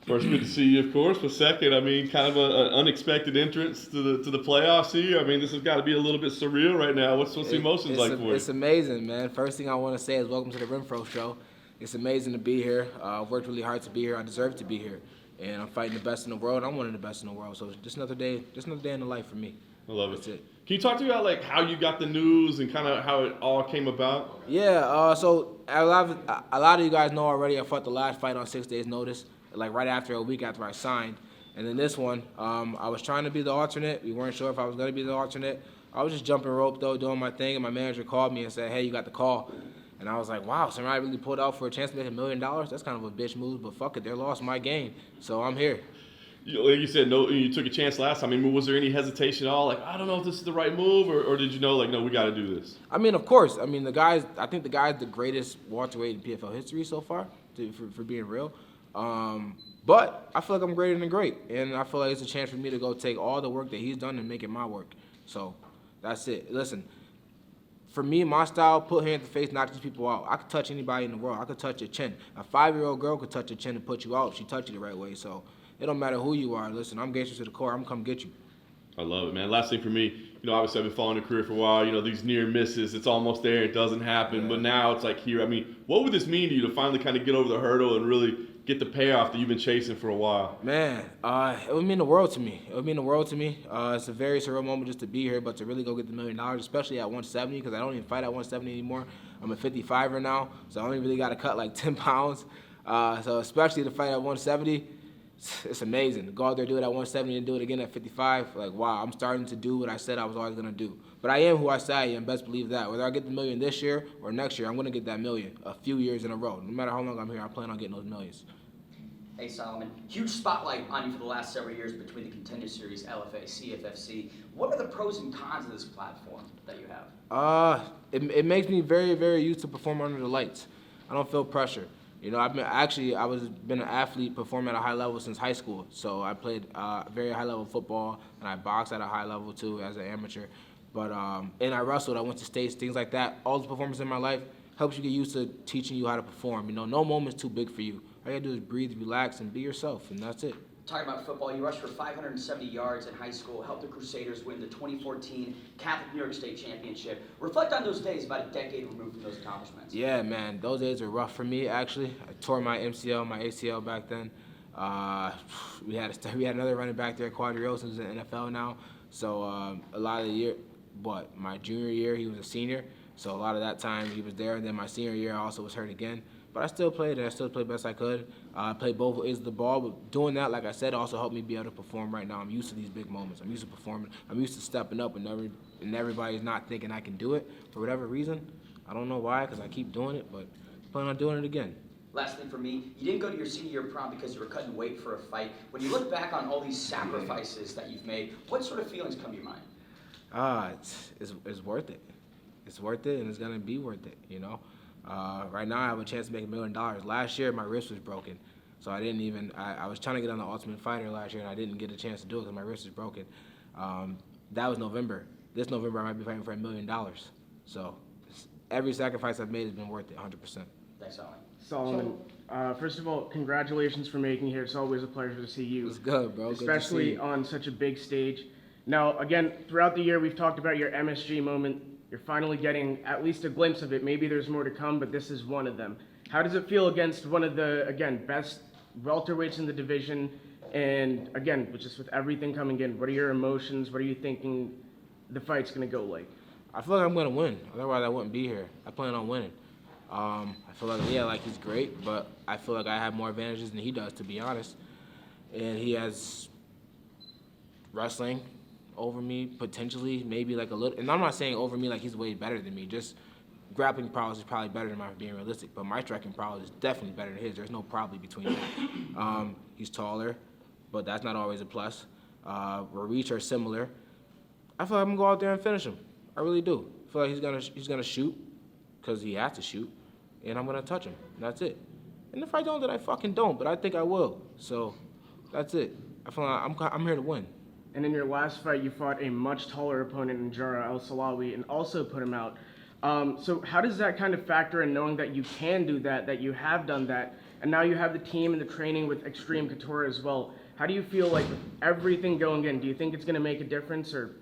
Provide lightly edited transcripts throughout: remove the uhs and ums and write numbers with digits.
First, good to see you, of course. But second, I mean, kind of an unexpected entrance to the playoffs here. I mean, this has got to be a little bit surreal right now. What's the emotions like for you? It's amazing, man. First thing I want to say is welcome to the Renfro show. It's amazing to be here. I've worked really hard to be here. I deserve to be here, and I'm fighting the best in the world. I'm one of the best in the world. So just another day in the life for me. I love it. That's it. Can you talk to me about like how you got the news and kind of how it all came about? Yeah. So a lot of you guys know already. I fought the last fight on 6 days' notice, like right after a week after I signed. And then this one, I was trying to be the alternate. We weren't sure if I was going to be the alternate. I was just jumping rope, though, doing my thing, and my manager called me and said, hey, you got the call. And I was like, wow, somebody really pulled out for a chance to make $1 million? That's kind of a bitch move, but fuck it, they lost my game, so I'm here. Like you said, no, you took a chance last time. I mean, was there any hesitation at all? Like, I don't know if this is the right move, or did you know, like, no, we got to do this? I mean, of course. I mean, I think the guy's the greatest welterweight in PFL history so far, for being real. But I feel like I'm greater than great, and I feel like it's a chance for me to go take all the work that he's done and make it my work. So that's it. Listen, for me, my style, put hands to face, knock these people out. I could touch anybody in the world. I could touch your chin. A 5-year-old girl could touch your chin and put you out if she touched you the right way. So it don't matter who you are. Listen, I'm gangster to the core. I'm gonna come get you. I love it, man. Last thing for me, obviously I've been following your career for a while. These near misses, it's almost there, it doesn't happen, Yeah. But now it's like here. I mean, what would this mean to you to finally kind of get over the hurdle and really get the payoff that you've been chasing for a while? Man, it would mean the world to me. It would mean the world to me. It's a very surreal moment just to be here, but to really go get the $1 million, especially at 170, because I don't even fight at 170 anymore. I'm a 55er now, so I only really got to cut like 10 pounds. So especially to fight at 170, it's amazing. To go out there, do it at 170, and do it again at 55, like, wow, I'm starting to do what I said I was always going to do. But I am who I say I am, best believe that. Whether I get the $1 million this year or next year, I'm going to get that $1 million a few years in a row. No matter how long I'm here, I plan on getting those millions. Hey Solomon, huge spotlight on you for the last several years between the Contender Series, LFA, CFFC. What are the pros and cons of this platform that you have? It makes me very, very used to perform under the lights. I don't feel pressure. I've been an athlete performing at a high level since high school. So I played very high level football, and I boxed at a high level too as an amateur. But and I wrestled. I went to states, things like that. All the performances in my life helps you get used to teaching you how to perform. No moment's too big for you. All you gotta do is breathe, relax, and be yourself, and that's it. Talking about football, you rushed for 570 yards in high school, helped the Crusaders win the 2014 Catholic New York State Championship. Reflect on those days, about a decade removed from those accomplishments. Yeah, man, those days were rough for me, actually. I tore my MCL, my ACL back then. We had another running back there, Quadrios, who's in the NFL now. So a lot of the year, my junior year, he was a senior. So a lot of that time he was there. And then my senior year, I also was hurt again. But I still played, and I still played best I could. I played both ways of the ball, but doing that, like I said, also helped me be able to perform right now. I'm used to these big moments. I'm used to performing. I'm used to stepping up, and everybody's not thinking I can do it for whatever reason. I don't know why, because I keep doing it, but I plan on doing it again. Last thing for me, you didn't go to your senior year prom because you were cutting weight for a fight. When you look back on all these sacrifices that you've made, what sort of feelings come to your mind? It's worth it. It's worth it, and it's gonna be worth it. Right now I have a chance to make $1 million. Last year my wrist was broken, so I didn't even. I was trying to get on the Ultimate Fighter last year, and I didn't get a chance to do it because my wrist was broken. That was November. This November I might be fighting for $1 million. So every sacrifice I've made has been worth it, 100%. Thanks, Solomon. Solomon, first of all, congratulations for making it here. It's always a pleasure to see you. It's good, bro. Especially good to see you. on such a big stage. Now, again, throughout the year, we've talked about your MSG moment. You're finally getting at least a glimpse of it. Maybe there's more to come, but this is one of them. How does it feel against one of the, again, best welterweights in the division? And again, just with everything coming in, what are your emotions? What are you thinking the fight's going to go like? I feel like I'm going to win. Otherwise, I wouldn't be here. I plan on winning. I feel like, he's great, but I feel like I have more advantages than he does, to be honest. And he has wrestling over me, potentially, maybe like a little. And I'm not saying over me like he's way better than me. Just grappling prowess is probably better than mine, being realistic. But my striking prowess is definitely better than his. There's no probably between them. He's taller, but that's not always a plus. Our reach are similar. I feel like I'm gonna go out there and finish him. I really do. I feel like he's gonna shoot because he has to shoot, and I'm gonna touch him. And that's it. And if I don't, then I fucking don't. But I think I will. So that's it. I feel like I'm here to win. And in your last fight, you fought a much taller opponent in Jara El-Salawi and also put him out. So how does that kind of factor in, knowing that you can do that, that you have done that, and now you have the team and the training with Extreme Couture as well. How do you feel like with everything going in? Do you think it's going to make a difference, or?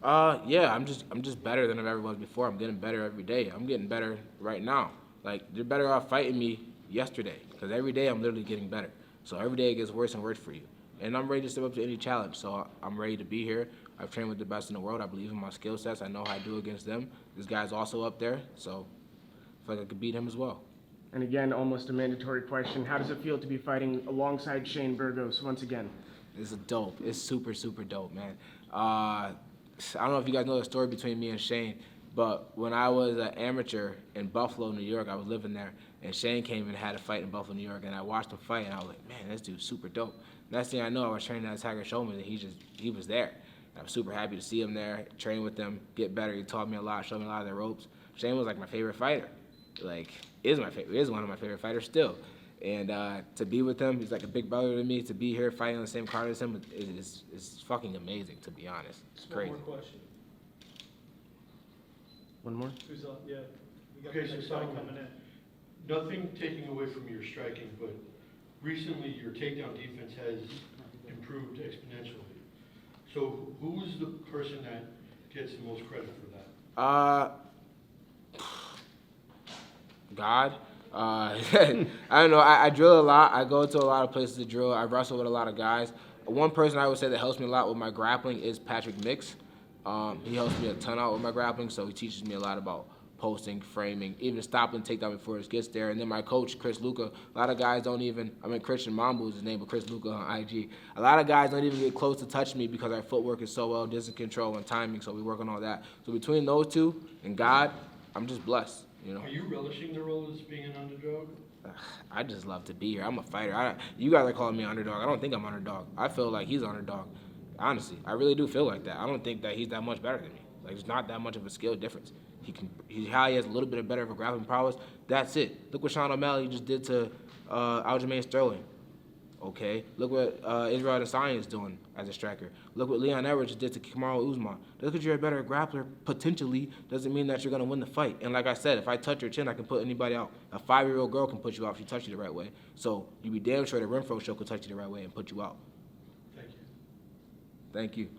Yeah, I'm just better than I've ever was before. I'm getting better every day. I'm getting better right now. Like, they're better off fighting me yesterday, because every day I'm literally getting better. So every day it gets worse and worse for you. And I'm ready to step up to any challenge. So I'm ready to be here. I've trained with the best in the world. I believe in my skill sets. I know how I do against them. This guy's also up there, so I feel like I could beat him as well. And again, almost a mandatory question. How does it feel to be fighting alongside Shane Burgos once again? It's dope. It's super, super dope, man. I don't know if you guys know the story between me and Shane, but when I was an amateur in Buffalo, New York, I was living there, and Shane came and had a fight in Buffalo, New York, and I watched him fight, and I was like, man, this dude's super dope. Next thing I know, I was training at Tiger Showman, and he was there. And I'm super happy to see him there, train with him, get better. He taught me a lot, showed me a lot of the ropes. Shane was like my favorite fighter. Like, is one of my favorite fighters still. And to be with him, he's like a big brother to me. To be here fighting on the same card as him is fucking amazing, to be honest. It's crazy. One more question. One more? Who's up? Yeah. We got Okay, the next so fight Solomon, coming in. nothing taking away from your striking, but recently your takedown defense has improved exponentially. So who's the person that gets the most credit for that? God. I don't know. I drill a lot. I go to a lot of places to drill. I wrestle with a lot of guys. One person I would say that helps me a lot with my grappling is Patrick Mix. He helps me a ton out with my grappling, so he teaches me a lot about posting, framing, even stopping takedown before it gets there. And then my coach, Chris Luca, a lot of guys don't even, Christian Mambu is his name, but Chris Luca on IG. A lot of guys don't even get close to touch me because our footwork is so well, distance control and timing, so we work on all that. So between those two and God, I'm just blessed, you know. Are you relishing the role as being an underdog? I just love to be here. I'm a fighter. You guys are calling me an underdog. I don't think I'm an underdog. I feel like he's an underdog. Honestly, I really do feel like that. I don't think that he's that much better than me. Like, it's not that much of a skill difference. He has a little bit of better of a grappling prowess. That's it. Look what Sean O'Malley just did to Aljamain Sterling. Okay. Look what Israel Adesanya is doing as a striker. Look what Leon Edwards did to Kamaru Usman. Just because you're a better grappler, potentially, doesn't mean that you're going to win the fight. And like I said, if I touch your chin, I can put anybody out. A 5-year-old girl can put you out if she touches you the right way. So you be damn sure the Renfro show could touch you the right way and put you out. Thank you. Thank you.